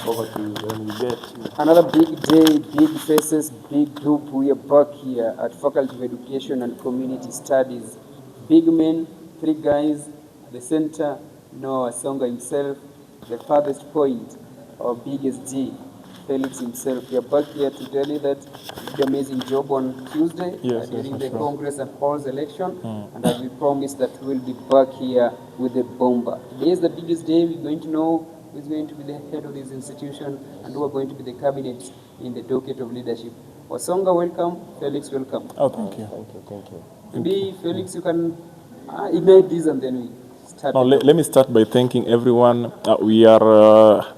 over to you. Then we get Another big day, big faces, big group. We are back here at Faculty of Education and Community Studies. Big men, three guys at the center. Noah Songa himself, the farthest point, our biggest G, Felix himself. We are back here to tell you that we did an amazing job on Tuesday during the Congress and Halls election. And as we promised that we'll be back here with the bomber. Today is the biggest day. We're going to know who is going to be the head of this institution and who are going to be the cabinet in the docket of leadership. Wasonga, welcome. Felix, welcome. Oh, thank you. thank you. Maybe, Felix, you can ignite this and then we start. No, let me start by thanking everyone. We are.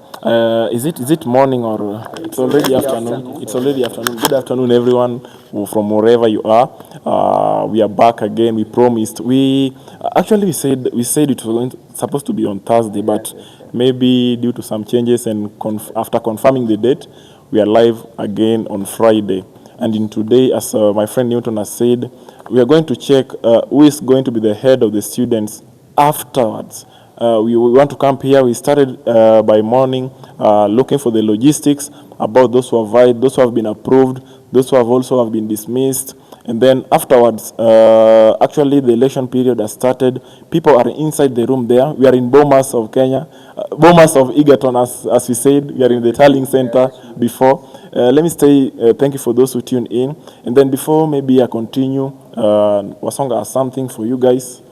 Is it morning or it's already afternoon? It's already afternoon. Good afternoon, everyone from wherever you are. We are back again. We promised. We said it was supposed to be on Thursday, but maybe due to some changes and after confirming the date, we are live again on Friday. And in today, as my friend Newton has said, we are going to check who is going to be the head of the students afterwards. We want to come here. We started by morning looking for the logistics about those who have vied, those who have been approved, those who have also have been dismissed. And then afterwards, actually the election period has started. People are inside the room there. We are in Bomas of Kenya, Bomas of Egerton, as we said. We are in the Tarling Center before. Let me say thank you for those who tuned in. And then before maybe I continue, Wasonga has something for you guys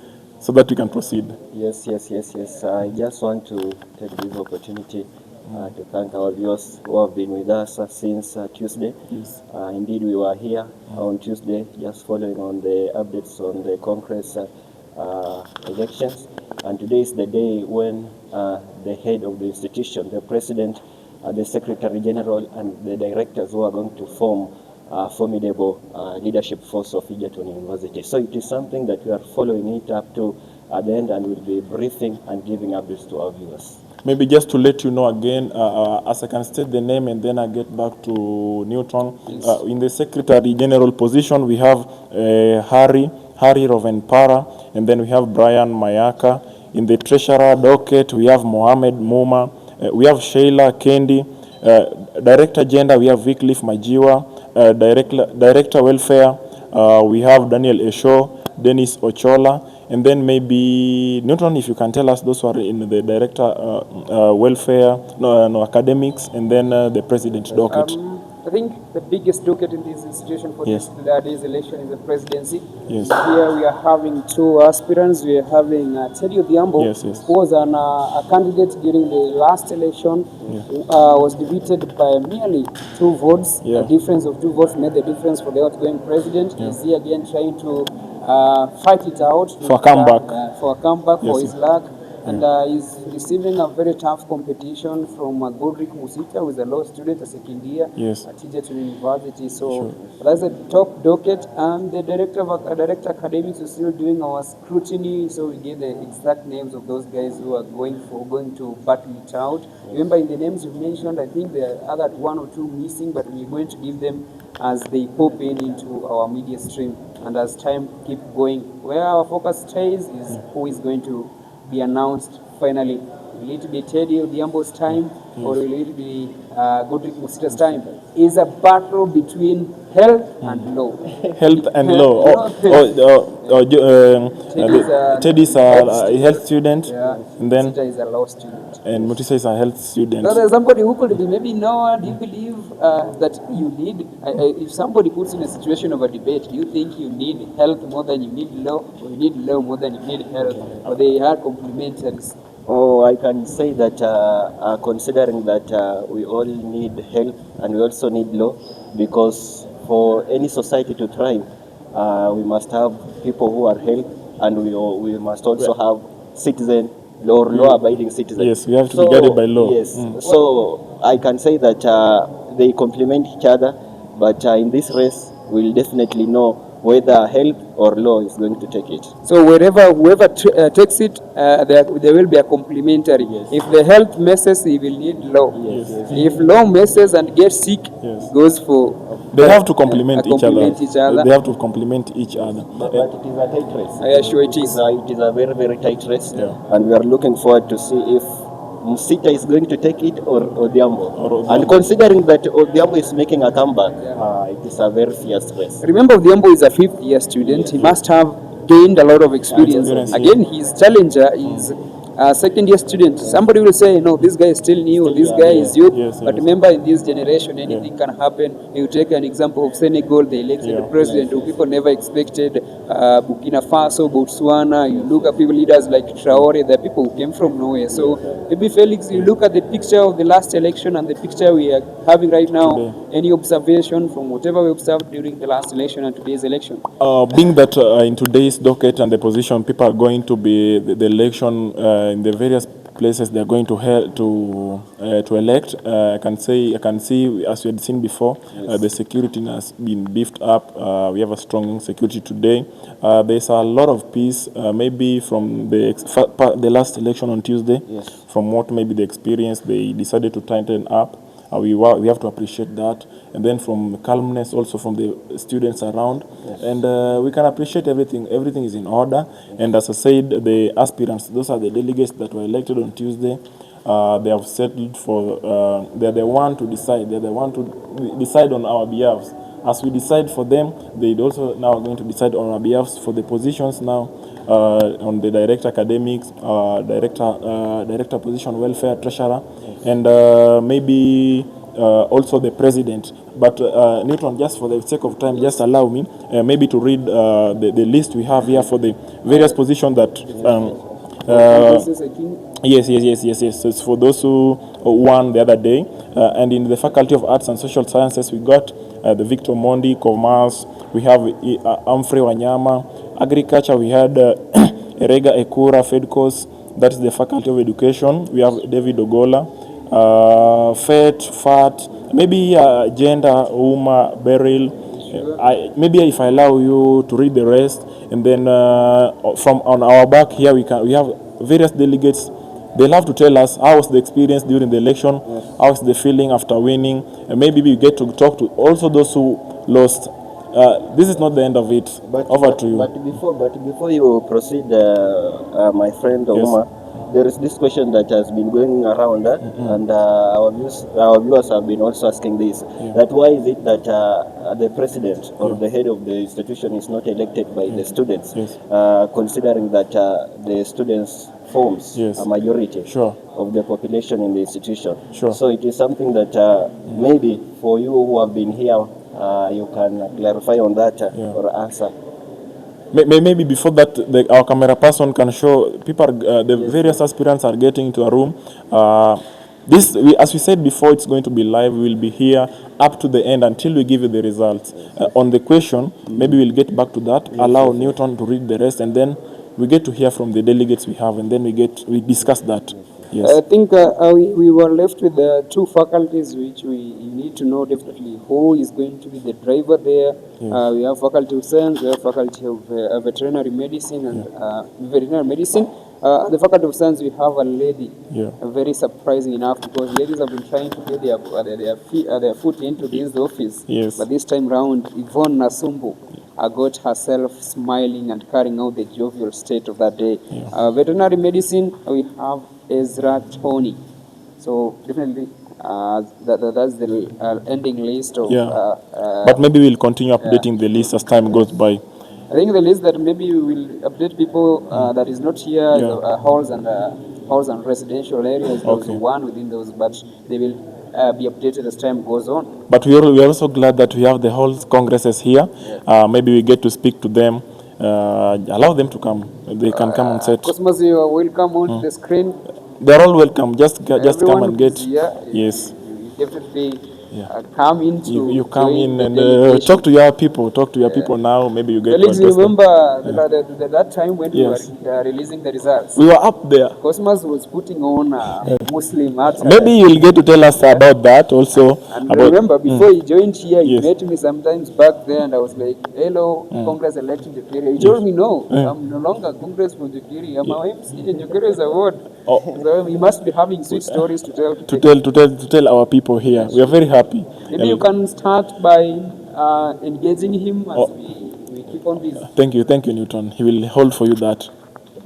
so that we can proceed. Yes. I just want to take this opportunity to thank our viewers who have been with us since Tuesday. Yes. Indeed, we were here on Tuesday just following on the updates on the Congress elections. And today is the day when the head of the institution, the president, the secretary general, and the directors who are going to form a formidable leadership force of Egerton University. So it is something that we are following it up to at the end, and we'll be briefing and giving updates to our viewers. Maybe just to let you know again, as I can state the name and then I get back to Newton. Yes. In the Secretary General position, we have Harry Rovenpara, and then we have Brian Mayaka. In the Treasurer docket, we have Mohammed Muma. We have Sheila Kendi. Director Gender, we have Wycliffe Majiwa. Director Welfare, we have Daniel Esho, Dennis Ochola. And then maybe, Newton, if you can tell us those who are in the director welfare, academics, and then the president's docket. I think the biggest docket in this institution for this day's election is the presidency. Yes. Here we are having two aspirants. We are having Teddy Odhiambo, who was a candidate during the last election, was defeated by merely 2 votes. The difference of 2 votes made the difference for the outgoing president. Is he again trying to fight it out for a comeback, for his luck, and he's receiving a very tough competition from Godric Musita, who is a law student, a second year at Egerton University. So that's the top docket, and the director academics is still doing our scrutiny. So we give the exact names of those guys who are going to battle it out. Remember, in the names you mentioned, I think there are other 1 or 2 missing, but we're going to give them as they pop into our media stream. And as time keep going, where our focus stays is who is going to be announced finally. Will it be Teddy Odhiambo's time or will it be Godric Musita's time? It's a battle between health and law. Health and law. Teddy's a health student, and then Musita is a law student. And Mutisa is a health student. So there's somebody who could be maybe Noah. Do you believe that you need, if somebody puts in a situation of a debate, do you think you need health more than you need law, or you need law more than you need health, or they are complementary? Oh, I can say that considering that we all need health and we also need law, because for any society to thrive, we must have people who are health, and we must also have citizens or law-abiding citizens. Yes, we have to be guided by law. Yes, so I can say that they complement each other, but in this race, we'll definitely know whether health or law is going to take it. So whoever takes it, there will be a complementary. If the health messes, he will need law. If law messes and gets sick, goes for... They have to complement each other. They have to complement each other. But it is a tight race. I assure it is. It is a very, very tight race. And we are looking forward to see if Musita is going to take it or Odhiambo. And considering that Odhiambo is making a comeback, it is a very fierce race. Remember, Odhiambo is a fifth-year student. He must have gained a lot of experience. Again, his challenger is a second-year student. Somebody will say, no, this guy is still new, this guy is youth. But remember, in this generation, anything can happen. You take an example of Senegal, they elected the president who people never expected. Burkina Faso, Botswana, you look at people, leaders like Traore, the people who came from nowhere. So maybe Felix, you look at the picture of the last election and the picture we are having right now. Any observation from whatever we observed during the last election and today's election? Being that in today's docket and the position, people are going to be the election in the various places they are going to elect. I can see, as we had seen before, the security has been beefed up. We have a strong security today. There's a lot of peace, maybe from the last election on Tuesday. From what maybe the experience, they decided to tighten up. We have to appreciate that, and then from calmness also from the students around, and we can appreciate everything. Everything is in order, and as I said, the aspirants, those are the delegates that were elected on Tuesday. They have settled for. They're the one to decide. They're the one to decide on our behalf. As we decide for them, they also now are going to decide on our behalf for the positions now. On the director academics, director position, welfare, treasurer, and maybe also the president. But Newton, just for the sake of time, just allow me maybe to read the list we have here for the various positions that. Yes. So it's for those who won the other day. And in the Faculty of Arts and Social Sciences, we got the Victor Mondi, Commerce, we have Humphrey Wanyama. Agriculture, we had Erega Ekura, Fedcos, that's the Faculty of Education. We have David Ogola, FAT, maybe Gender, Uma, Beryl. Maybe if I allow you to read the rest, and then from on our back here we have various delegates. They'll have to tell us how was the experience during the election, how was the feeling after winning, and maybe we get to talk to also those who lost. This is not the end of it. Over to you. But before you proceed, my friend Oma, there is this question that has been going around, and our viewers have been also asking this: that why is it that the president or the head of the institution is not elected by the students, considering that the students forms a majority of the population in the institution? So it is something that maybe for you who have been here, you can clarify on that or answer. Maybe before that, our camera person can show people. The various aspirants are getting into a room. As we said before, it's going to be live. We will be here up to the end until we give you the results. On the question, maybe we'll get back to that. Allow Newton to read the rest, and then we get to hear from the delegates we have, and then we discuss that. Yes. I think we were left with two faculties which we need to know definitely who is going to be the driver there. We have Faculty of Science, we have Faculty of Veterinary Medicine and Veterinary Medicine. The Faculty of Science, we have a lady, very surprising enough, because ladies have been trying to get their foot into this office. But this time round, Yvonne Nasumbu got herself smiling and carrying out the jovial state of that day. Veterinary Medicine, we have Ezra Tony. So definitely that's the ending list of but maybe we'll continue updating the list as time goes by. I think the list that maybe we will update people that is not here, halls and residential areas, there's one within those, but they will be updated as time goes on. But we are also glad that we have the whole congresses here. Maybe we get to speak to them. Allow them to come. They can come and sit. Cosmos, you are welcome on the screen. They're all welcome. Just come and get. Yes. You definitely come in to you come in and talk to your people. Talk to your people now. Maybe you get. Felix, you remember that time when we were releasing the results? We were up there. Cosmos was putting on Muslim art. Maybe you'll get to tell us about that also. And remember, before you joined here, you met me sometimes back there, and I was like, "Hello, Congress electing the Jokeri." You told me, "No, I'm no longer Congress for Jokeri. I'm a MC in Jokeri's award." So we must be having sweet stories to tell. To tell our people here. We are very happy. Maybe you can start by engaging him as we keep on this. Thank you, Newton. He will hold for you that.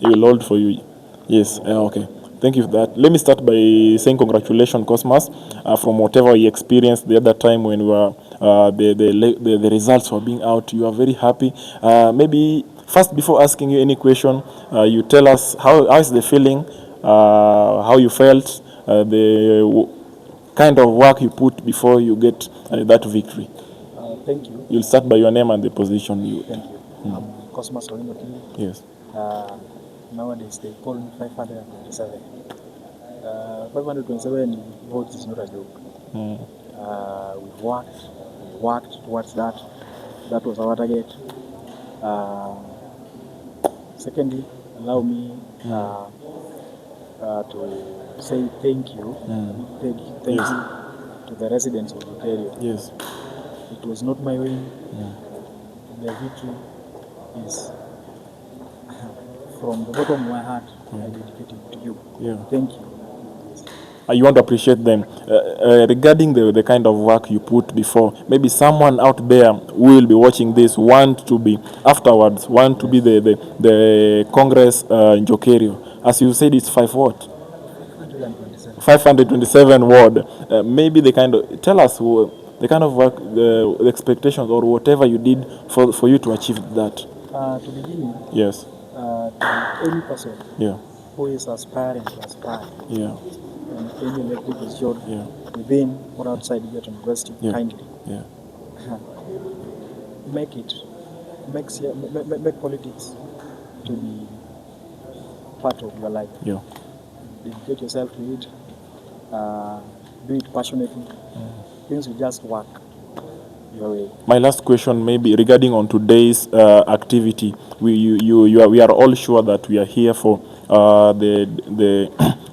He will hold for you. Yes. Okay. Thank you for that. Let me start by saying congratulations, Cosmas, from whatever you experienced the other time when we were, the results were being out. You are very happy. Maybe first, before asking you any question, you tell us how is the feeling, how you felt, kind of work you put before you get that victory. Thank you. You'll start by your name and the position you. Thank you. I'm Cosmas Olimotini. Yes. Nowadays they call me 527. 527 votes is not a joke. We worked towards that. That was our target. Secondly, allow me to say thank you. Thank you to the residents of Ontario. Yes. It was not my way. The victory is from the bottom of my heart. I dedicate it to you. Yeah. Thank you. You want to appreciate them. Regarding the kind of work you put before, maybe someone out there who will be watching this want to be afterwards, want to be the Congress in Jokerio. As you said, it's 527 ward. Maybe the kind of, tell us the kind of work, the expectations or whatever you did for you to achieve that. To begin with, Yes. to any person who is aspiring to aspire Yeah. in any elected position Yeah. within or outside Egerton University, kindly make it, make politics to be part of your life. Yeah. Dedicate yourself to it. Do it passionately. Things will just work your way. My last question, maybe regarding on today's activity, we are all sure that we are here for the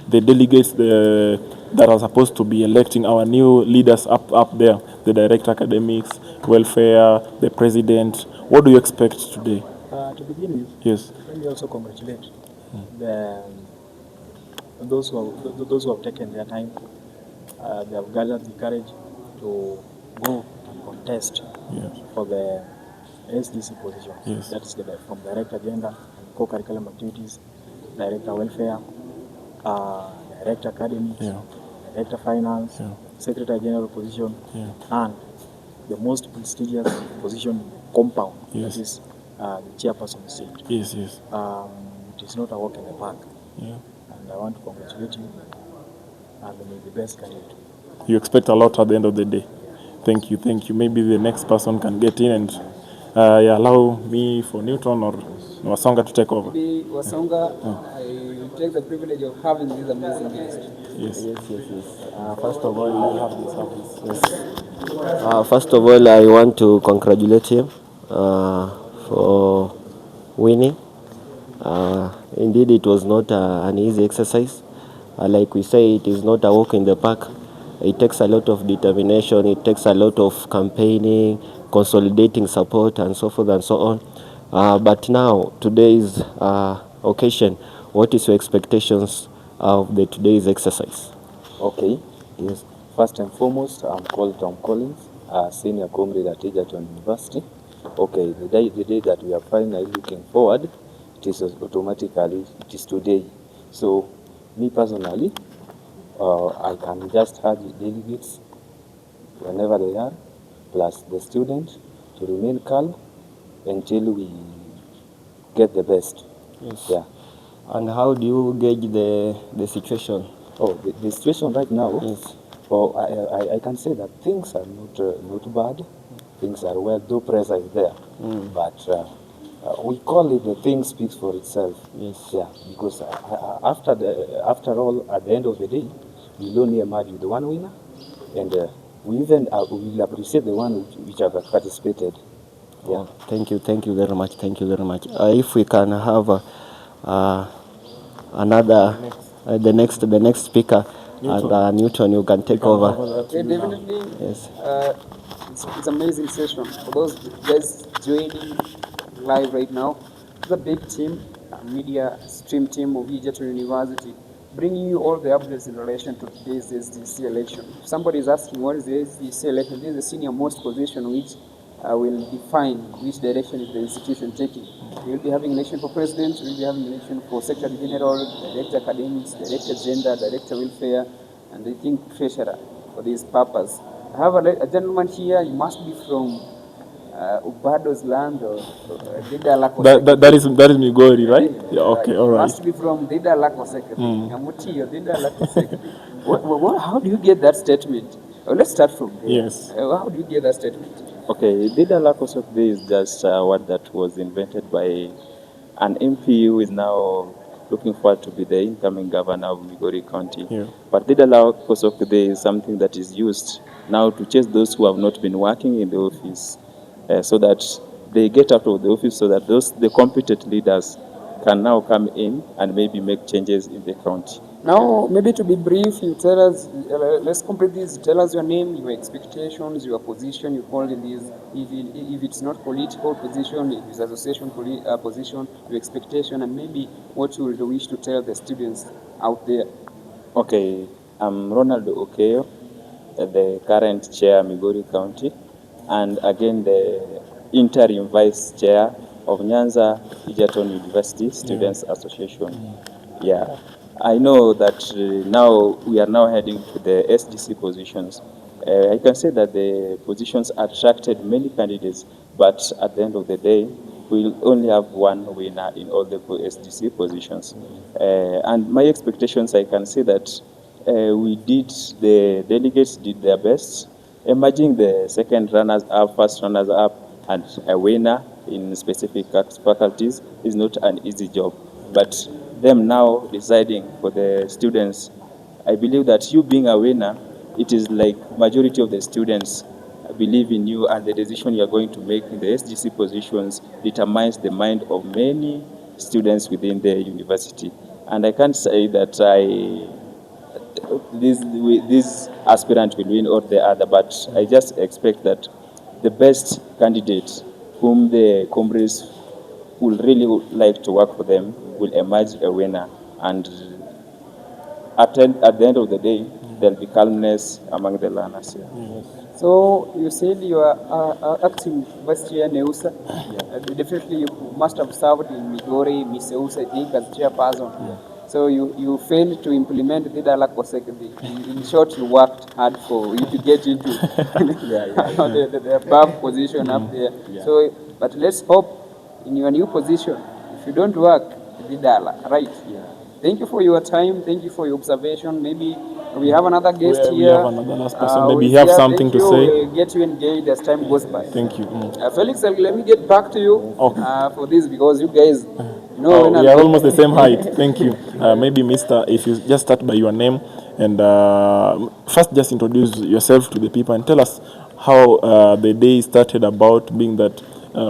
the delegates that are supposed to be electing our new leaders up there, the director academics, welfare, the president. What do you expect today? To begin with, yes, let me also congratulate those who have taken their time. They have gathered the courage to go and contest for the SDC position. Yes. That is from Director Agenda and Co-Curriculum Activities, Director Welfare, Director Academics, Director Finance, Secretary General position, and the most prestigious position compound, that is the chairperson seat. Yes, yes. It is not a walk in the park. Yeah. And I want to congratulate you, and may the best guide you. You expect a lot at the end of the day. Thank you, thank you. Maybe the next person can get in and allow me for Newton or Wasonga to take over. Maybe Wasonga, I take the privilege of having this amazing guest. Yes. First of all, I have this service. First of all, I want to congratulate him for winning. Indeed, it was not an easy exercise. Like we say, it is not a walk in the park. It takes a lot of determination. It takes a lot of campaigning, consolidating support, and so forth and so on. But now, today's occasion, what is your expectations of today's exercise? Okay. Yes. First and foremost, I'm called Tom Collins, a senior comrade at Egerton University. Okay, the day that we are finally looking forward, it is automatically, it is today. So, me personally, I can just urge the delegates, whenever they are, plus the students, to remain calm until we get the best. Yes. Yeah. And how do you gauge the situation? Oh, the situation right now, Yes. well, I can say that things are not bad. Things are well, though pressure is there. But we call it the thing speaks for itself. Yes. Yeah, because after all, at the end of the day, we'll only emerge with one winner, and we will appreciate the one which have participated. Yeah. Oh, thank you very much. Thank you very much. If we can have another the next speaker, Newton. And Newton, you can take over. Okay, definitely. Yes. It's amazing session. For those guys joining live right now, it's a big team, a media stream team of Egerton University, bringing you all the updates in relation to today's SDC election. If somebody is asking what is the SDC election, this is the senior most position which will define which direction is the institution taking. We will be having election for president, we will be having election for secretary general, director academics, director gender, director welfare, and I think treasurer for this purpose. I have a gentleman here, you must be from Ubado's land or Dida Lako. That is Migori, right? Yeah, okay, all right. Must be from Dida Lako Secretary. Amuti or Dida Lako Secretary. How do you get that statement? Let's start from there. Yes. How do you get that statement? Okay, Dida Lakosok Day is just a word that was invented by an MP who is now looking forward to be the incoming governor of Migori County. Yeah. But Dida Lakosok Day is something that is used now to chase those who have not been working in the office, so that they get out of the office, so that the competent leaders can now come in and maybe make changes in the county. Now, maybe to be brief, you tell us, let's complete this. Tell us your name, your expectations, your position you hold in this. If it's not political position, if it's association position, your expectation, and maybe what you would wish to tell the students out there. Okay, I'm Ronald Okeyo, the current chair Migori County, and again the interim vice chair of Nyanza Egerton University Students Association. Yeah, I know that now we are now heading to the SDC positions. I can say that the positions attracted many candidates, but at the end of the day, we'll only have one winner in all the SDC positions. And my expectations, I can say that the delegates did their best, emerging the second runners up, first runners up, and a winner in specific faculties is not an easy job. But them now deciding for the students, I believe that you being a winner, it is like majority of the students believe in you, and the decision you are going to make in the SGC positions determines the mind of many students within the university. And I can't say that this aspirant will win or the other, but I just expect that the best candidate whom the comrades will really like to work for them will emerge a winner, and at the end of the day, there'll be calmness among the learners here. Yes. So you said you are acting vice chair Neusa. Definitely you must have served in Migori, Miseusa, I think, as chairperson. So you failed to implement the Dalako Secretary. In short, you worked hard for you to get into the above position up there. So, but let's hope in your new position, if you don't work, the Dala, right? Thank you for your time. Thank you for your observation. Maybe we have another guest We here. have another last person. Maybe you have something to say. We'll get you engaged as time goes by. Thank you. Felix, let me get back to you for this, because you guys, we are almost the same height. Thank you. Maybe Mr. If you just start by your name and first just introduce yourself to the people and tell us how the day started about, being that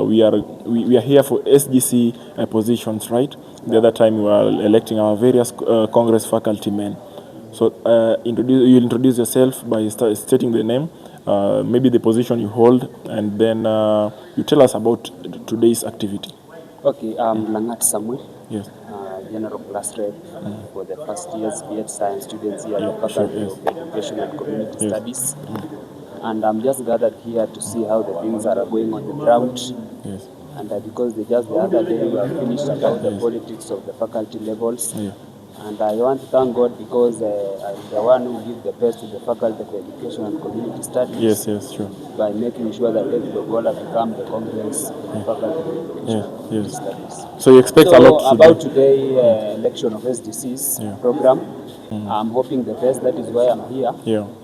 we are here for SGC positions, right? The other time we were electing our various Congress faculty men. So you'll introduce yourself by stating the name, maybe the position you hold, and then you tell us about today's activity. Okay, I'm Langat Samuel. Yes. General class rep for the first year's BEd Science students here at the Faculty of Education and Community Studies. And I'm just gathered here to see how the things are going on the ground. Yes. And because the other day we have finished about the politics of the faculty levels. And I want to thank God because I'm the one who gives the best to the Faculty of Education and Community Studies. Yes, sure. By making sure that David Ogola become the Congress Faculty of Education and Community Studies. So you expect a lot about today election of SDC's program. I'm hoping the best. That is why I'm here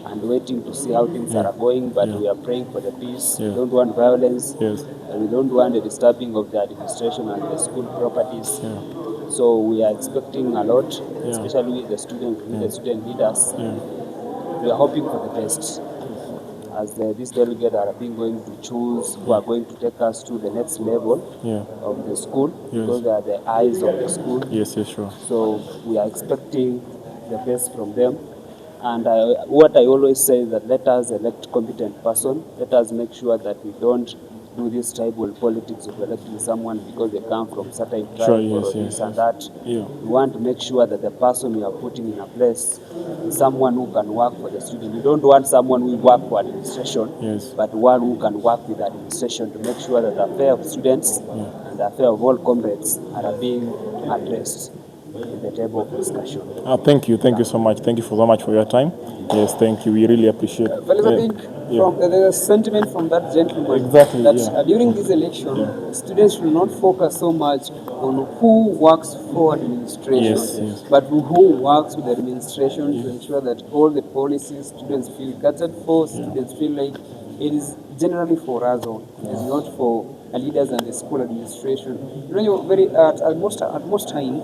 and waiting to see how things are going. But we are praying for the peace. We don't want violence. We don't want the disturbing of the administration and the school properties. So we are expecting a lot, especially with the student leaders. We are hoping for the best. As these delegates are being going to choose who are going to take us to the next level of the school, because they are the eyes of the school. Yes, sure. So we are expecting the best from them. And what I always say is that let us elect competent person. Let us make sure that we don't do this tribal politics of electing someone because they come from certain tribe or this and that. Yeah. You want to make sure that the person you are putting in a place is someone who can work for the student. You don't want someone who work for administration, but one who can work with administration to make sure that the affair of students and the affair of all comrades are being addressed in the table of discussion. Thank you so much. Thank you so much for your time. Yes, thank you. We really appreciate it. Fellas, I think from the sentiment from that gentleman that during this election, students should not focus so much on who works for administration, but who works with the administration to ensure that all the policies students feel catered for, students feel like it is generally for us all. It is not for leaders and the school administration. You know, at most time,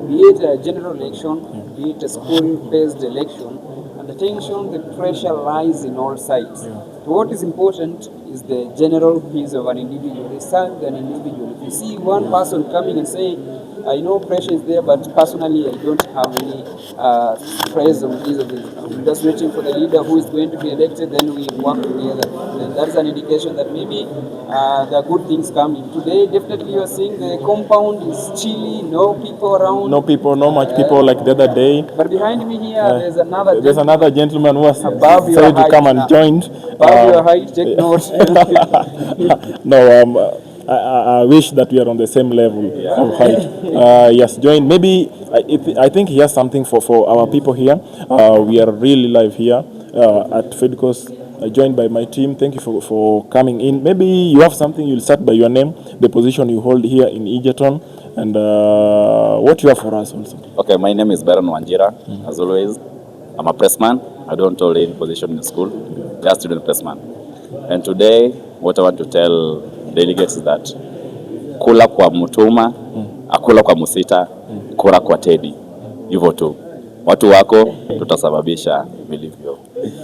be it a general election, be it a school-based election, and the tension, the pressure lies in all sides. So what is important is the general peace of an individual. They serve an individual. If you see one person coming and saying, I know pressure is there, but personally I don't have any stress on this or this. I'm just waiting for the leader who is going to be elected, then we work together. Then that is an indication that maybe there are good things coming. Today, definitely you are seeing the compound is chilly, no people around. No people, not much people like the other day. But behind me here, there's another gentleman who was above decided to come and join. Above your height, take note. No, I wish that we are on the same level of height. Yes, join. Maybe I think he has something for our people here. We are really live here at Fedcos, joined by my team. Thank you for coming in. Maybe you have something. You'll start by your name, the position you hold here in Egerton, and what you have for us also. Okay, my name is Baron Wanjira. As always, I'm a pressman. I don't hold any position in the school, just student pressman. And today, what I want to tell delegates is that kula kwa Mutuma, akula kwa Musita, kura kwa Teddy. Hivyo tu. Watu wako tutasababisha vilivyo.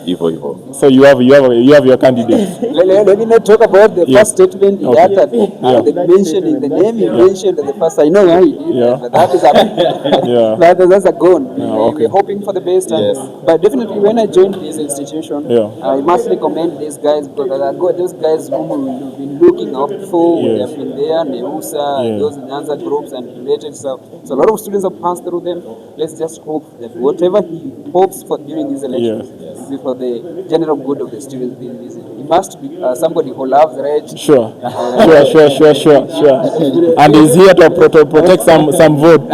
Hivyo. So you have your candidate. Let me not talk about the first statement he uttered. The mentioning the name he mentioned the first. I know why he did but that is a that's a gone. We're hoping for the best. But definitely when I joined this institution, I must recommend these guys because those guys whom we've been looking up for. They have been there, Neusa, those Nyanza groups and related stuff. So a lot of students have passed through them. Let's just hope that whatever he hopes for during these elections is for the general good of the students being visited. He must be somebody who loves red. Sure. And he's here to protect some vote.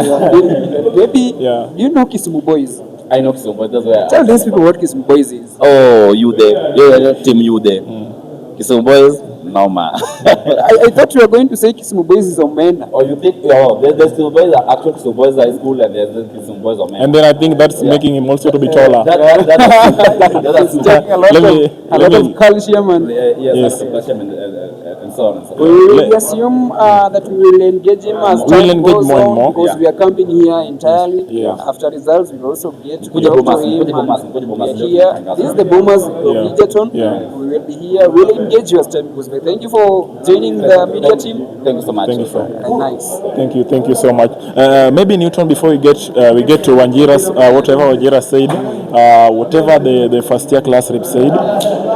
Maybe you know Kisumu Boys. I know Kisumu Boys. That's where. Tell these people what Kisumu Boys is. Oh, you there? Yeah, team you there. Kisumu Boys. No, man. I thought you were going to say Kisumu Boys is Omena. Or you think, there's Kisumu Boys, actual Kisumu Boys High School, and there's Kisumu Boys Omena. And then I think that's making him also to be taller. That's taking a lot of calcium and calcium and so on and so on. We assume that we will engage him as time goes on because we are camping here entirely. After results, we will also get to talk to him. We are here. This is the Boomers of Egerton. We will be here. We will engage you as time goes by. Thank you for joining the media team. Thank you so much. Thank you so much. Nice. Thank you so much. Maybe Newton, before we get to Wanjira's, whatever Wanjira said, whatever the first year class rep said,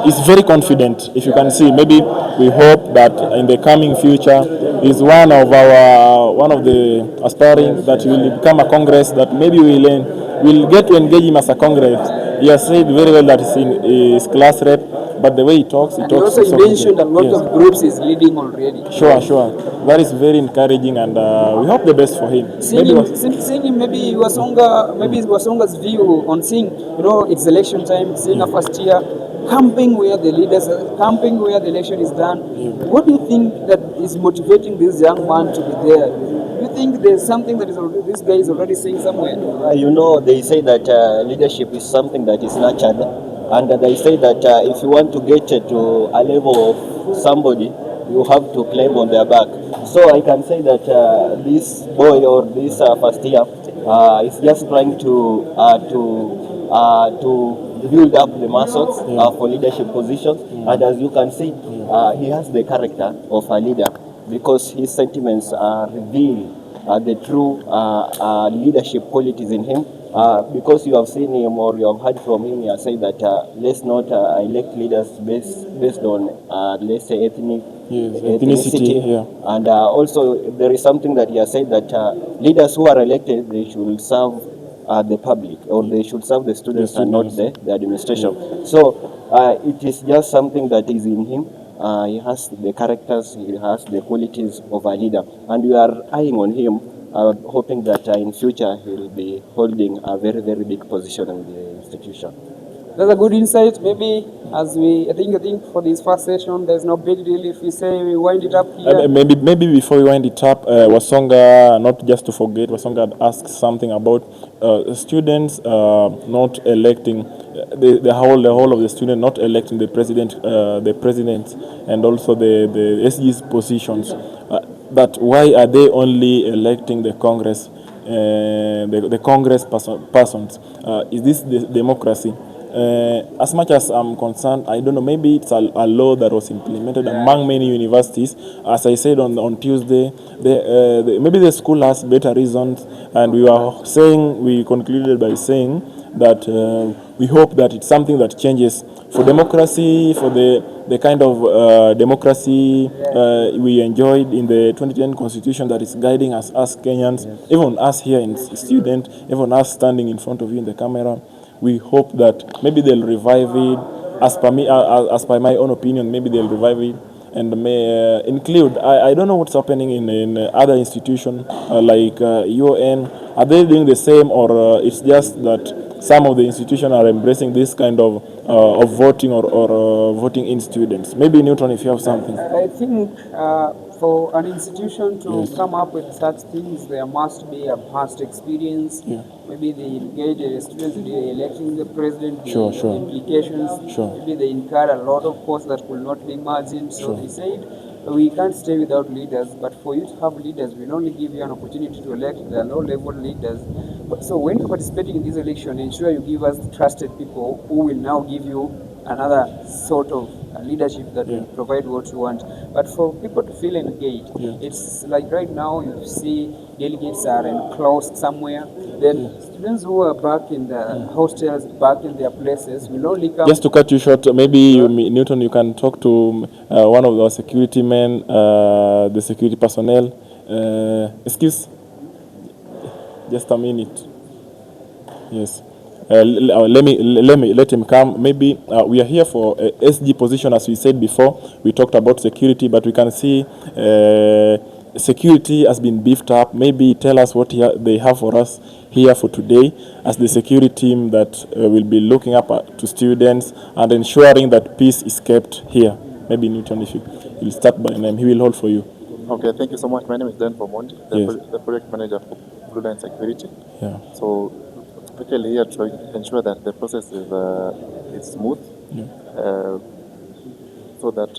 is very confident. If you can see, maybe we hope that in the coming future is one of the aspiring that will become a congress that maybe we'll get to engage him as a congress. He has said very well that he's in his class rep. But the way he talks, he also mentioned a lot of groups he's leading already. Sure. That is very encouraging, and we hope the best for him. Seeing him, maybe Wasonga's view on seeing, it's election time, seeing a first year camping where the election is done. What do you think that is motivating this young man to be there? Do you think there's something that this guy is already saying somewhere? They say that leadership is something that is nurtured. And they say that if you want to get to a level of somebody, you have to climb on their back. So I can say that this boy or this first year is just trying to build up the muscles for leadership positions. And as you can see, he has the character of a leader because his sentiments reveal the true leadership qualities in him. Because you have seen him or you have heard from him, he has said that let's not elect leaders based on, let's say, ethnicity. yeah. And also, there is something that he has said that leaders who are elected, they should serve the public, or they should serve the students and not the administration. So it is just something that is in him. He has the characters, he has the qualities of a leader, and we are eyeing on him, hoping that in future he will be holding a very, very big position in the institution. That's a good insight. Maybe as I think for this first session, there's no big deal if we say we wind it up here. Maybe before we wind it up, Wasonga, not just to forget, Wasonga had asked something about students not electing the whole of the student not electing the president, and also the SG's positions. But why are they only electing the Congress, the Congress persons? Is this the democracy? As much as I'm concerned, I don't know, maybe it's a law that was implemented among many universities. As I said on Tuesday, maybe the school has better reasons, and we concluded by saying that we hope that it's something that changes for democracy, for the kind of democracy we enjoyed in the 2010 constitution that is guiding us as Kenyans, even us here in student, even us standing in front of you in the camera. We hope that maybe they'll revive it. As per my own opinion, maybe they'll revive it and may include. I don't know what's happening in other institutions like UN. Are they doing the same, or it's just that some of the institutions are embracing this kind of voting or voting in students? Maybe Newton, if you have something. I think for an institution to come up with such things, there must be a past experience. Maybe they engage the students in electing the president, the implications. Maybe they incur a lot of costs that could not be imagined. So they said, we can't stay without leaders, but for you to have leaders, we'll only give you an opportunity to elect the low-level leaders. So when you're participating in this election, ensure you give us trusted people who will now give you another sort of leadership that will provide what you want. But for people to feel engaged, it's like right now you see delegates are enclosed somewhere. Then students who are back in the hostels, back in their places, will only come. Just to cut you short, maybe Newton, you can talk to one of the security men, the security personnel. Excuse, just a minute. Yes. Let him come. Maybe we are here for SG position, as we said before. We talked about security, but we can see security has been beefed up. Maybe tell us what they have for us here for today as the security team that will be looking up to students and ensuring that peace is kept here. Maybe Newton, if you will start by name, he will hold for you. Okay, thank you so much. My name is Dan Pomondi, the project manager for Blue Line Security. So typically here to ensure that the process is smooth, so that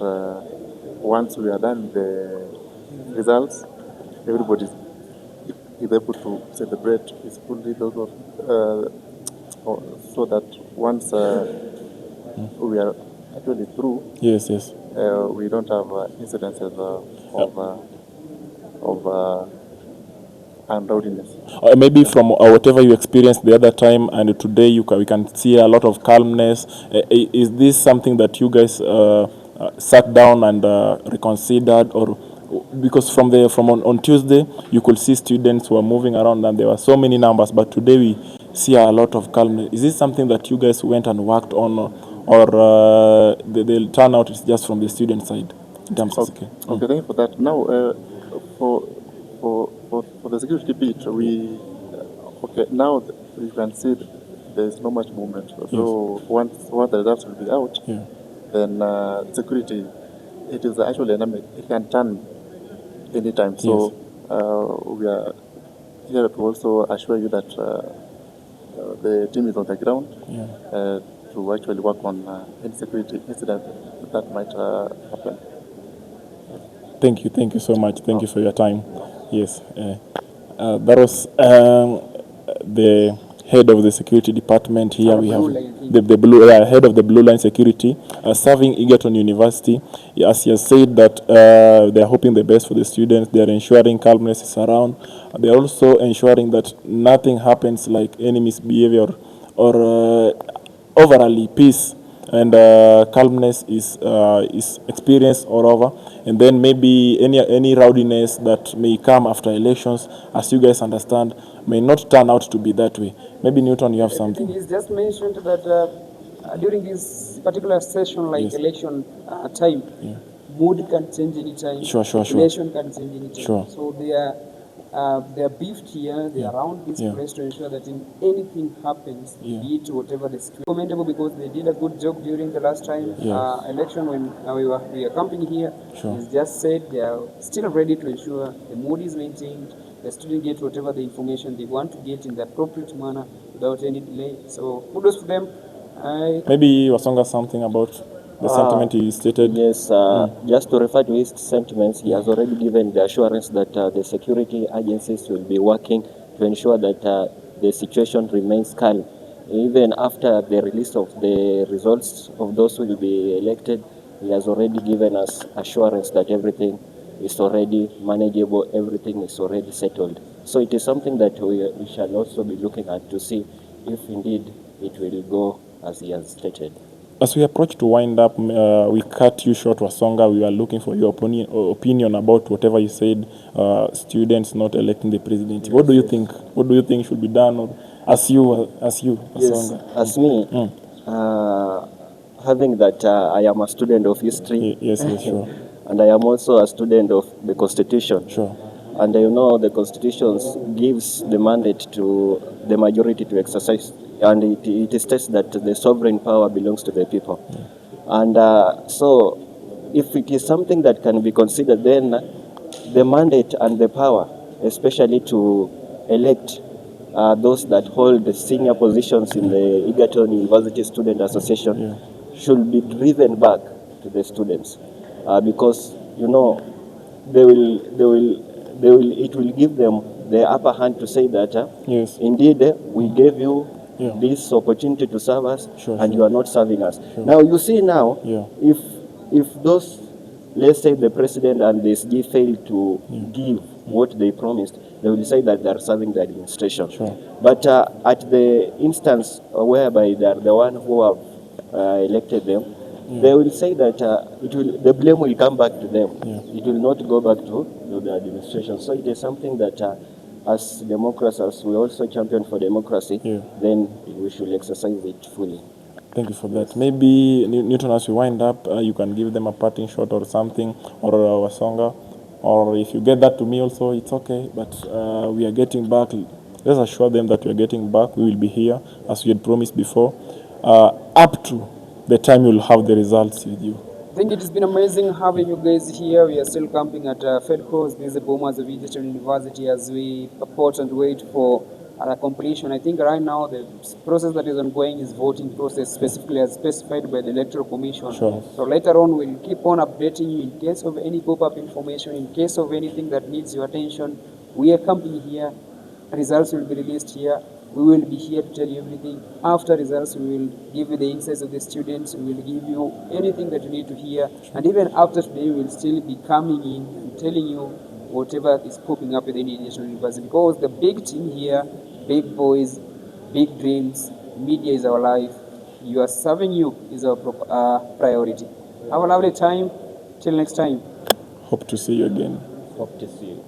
once we are done the results, everybody is able to celebrate peacefully. So that once we are actually through, we don't have incidences of unrowdiness. Maybe from whatever you experienced the other time and today, we can see a lot of calmness. Is this something that you guys sat down and reconsidered, or because from on Tuesday you could see students who are moving around and there were so many numbers, but today we see a lot of calmness? Is this something that you guys went and worked on, or the turnout is just from the student side in terms of okay, thank you for that. Now for the security bit, now you can see there is not much movement. So once the results will be out, then security, it is actually dynamic. It can turn anytime. So we are here to also assure you that the team is on the ground to actually work on any security incident that might happen. Thank you so much. Thank you for your time. Yes, that was the head of the security department here. We have Blue Line, the blue head of the Blue Line Security, serving Egerton University. As he has said that they are hoping the best for the students. They are ensuring calmness is around. They are also ensuring that nothing happens like any misbehavior or overall peace and calmness is experienced all over, and then maybe any rowdiness that may come after elections, as you guys understand, may not turn out to be that way. Maybe Newton, you have something. He's just mentioned that during this particular session, like Yes. election time, mood can change anytime. Sure. Election can change anytime. Sure. So they are beefed here. They are around this place to ensure that if anything happens, be it whatever the situation. Commendable because they did a good job during the last time election when we were camping here. Sure. It's just said they are still ready to ensure the mood is maintained. The student get whatever the information they want to get in the appropriate manner without any delay. So kudos to them. Maybe Wasonga something about the sentiment he stated. Yes, just to refer to his sentiments, he has already given the assurance that the security agencies will be working to ensure that the situation remains calm. Even after the release of the results of those who will be elected, he has already given us assurance that everything is already manageable, everything is already settled. So it is something that we shall also be looking at to see if indeed it will go as he has stated. As we approach to wind up, we cut you short, Wasonga. We are looking for your opinion about whatever you said. Students not electing the president. What do you think? What do you think should be done? Or as you, Wasonga. Yes, as me, having that I am a student of history. Yes, sure. And I am also a student of the Constitution. Sure. And you know, the Constitution gives the mandate to the majority to exercise, and it states that the sovereign power belongs to the people. And so, if it is something that can be considered, then the mandate and the power, especially to elect those that hold the senior positions in the Egerton University Student Association, should be driven back to the students, because you know it will give them the upper hand to say that indeed we gave you this opportunity to serve us, and you are not serving us. Now you see if those, let's say the president and the SG fail to give what they promised, they will say that they are serving the administration. But at the instance whereby they are the one who have elected them, they will say that the blame will come back to them. It will not go back to the administration. So it is something that as democrats, as we also champion for democracy, then we should exercise it fully. Thank you for that. Maybe, Newton, as we wind up, you can give them a parting shot or something, or a Wasonga, or if you get that to me also, it's okay. But we are getting back. Let's assure them that we are getting back. We will be here, as we had promised before, up to the time you'll have the results with you. I think it has been amazing having you guys here. We are still camping at Fedco's. This is the bombers of Egerton University as we purport and wait for completion. I think right now the process that is ongoing is voting process, specifically as specified by the Electoral Commission. Sure. So later on we'll keep on updating you in case of any pop-up information, in case of anything that needs your attention. We are camping here. Results will be released here. We will be here to tell you everything. After results, we will give you the insights of the students. We will give you anything that you need to hear. And even after today, we will still be coming in and telling you whatever is popping up within the National University. Because the big team here, big boys, big dreams, media is our life. You are serving you is our priority. Have a lovely time. Till next time. Hope to see you again. Hope to see you.